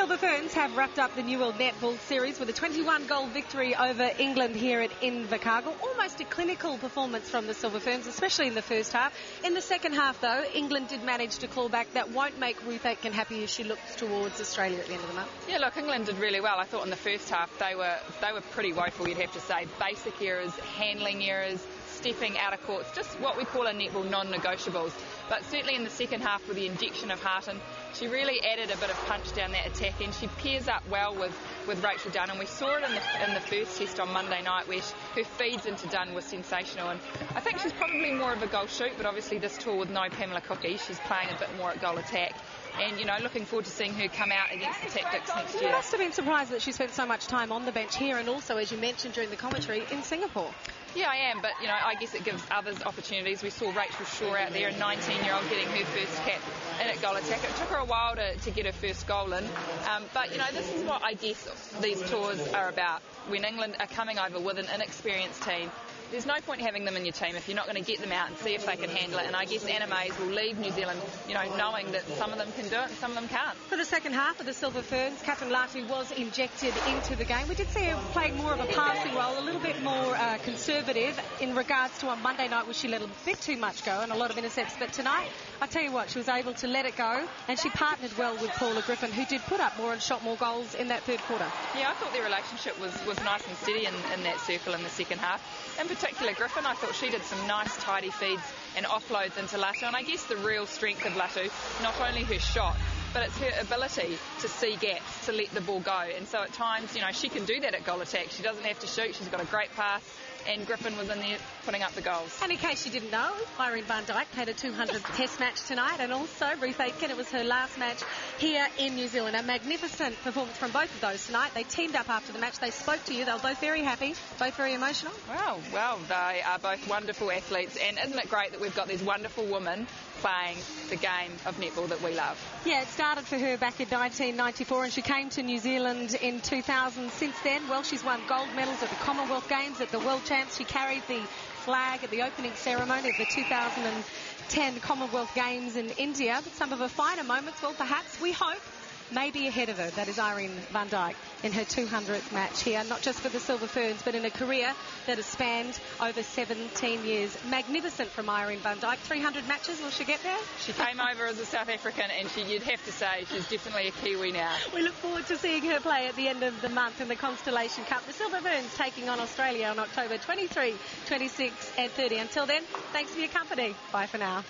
Silver Ferns have wrapped up the New World Netball Series with a 21-goal victory over England here at Invercargill. Almost a clinical performance from the Silver Ferns, especially in the first half. In the second half, though, England did manage to claw back. That won't make Ruth Aitken happy as she looks towards Australia at the end of the month. Yeah, look, England did really well. I thought in the first half they were pretty woeful, you'd have to say. Basic errors, handling errors, stepping out of courts, just what we call a netball non-negotiables. But certainly in the second half with the injection of Harton, she really added a bit of punch down that attack, and she pairs up well with Rachel Dunn, and we saw it in the first test on Monday night where her feeds into Dunn was sensational, and I think she's probably more of a goal shoot, but obviously this tour with no Pamela Cookie, she's playing a bit more at goal attack. And, you know, looking forward to seeing her come out against the Tactics next year. You must have been surprised that she spent so much time on the bench here and also, as you mentioned during the commentary, in Singapore. Yeah, I am, but, you know, I guess it gives others opportunities. We saw Rachel Shaw out there, a 19-year-old, getting her first cap in at goal attack. It took her a while to get her first goal in, but, you know, this is what I guess these tours are about. When England are coming over with an inexperienced team, there's no point having them in your team if you're not going to get them out and see if they can handle it. And I guess Anna Mays will leave New Zealand, you know, knowing that some of them can do it and some of them can't. For the second half of the Silver Ferns, Catherine Latu was injected into the game. We did see her playing more of a passing role, a little bit more conservative in regards to on Monday night where she let a bit too much go and a lot of intercepts. But tonight, I tell you what, she was able to let it go, and she partnered well with Paula Griffin, who did put up more and shot more goals in that third quarter. Yeah, I thought their relationship was nice and steady in that circle in the second half. In particular, Griffin, I thought she did some nice tidy feeds and offloads into Latu, and I guess the real strength of Latu, not only her shot, but it's her ability to see gaps, to let the ball go. And so at times, you know, she can do that at goal attack. She doesn't have to shoot. She's got a great pass, and Griffin was in there putting up the goals. And in case you didn't know, Irene van Dijk had a 200th test match tonight, and also Ruth Aitken, it was her last match here in New Zealand. A magnificent performance from both of those tonight. They teamed up after the match. They spoke to you. They were both very happy, both very emotional. Well, they are both wonderful athletes, and isn't it great that we've got these wonderful women playing the game of netball that we love? Yeah, it started for her back in 1994, and she came to New Zealand in 2000. Since then, well, she's won gold medals at the Commonwealth Games, at the World Champs. She carried the flag at the opening ceremony of the 2010 Commonwealth Games in India. But some of her finer moments, well, perhaps, we hope, may be ahead of her. That is Irene van Dijk in her 200th match here, not just for the Silver Ferns, but in a career that has spanned over 17 years. Magnificent from Irene van Dijk. 300 matches, will she get there? She came over as a South African, and you'd have to say she's definitely a Kiwi now. We look forward to seeing her play at the end of the month in the Constellation Cup. The Silver Ferns taking on Australia on October 23, 26 and 30. Until then, thanks for your company. Bye for now.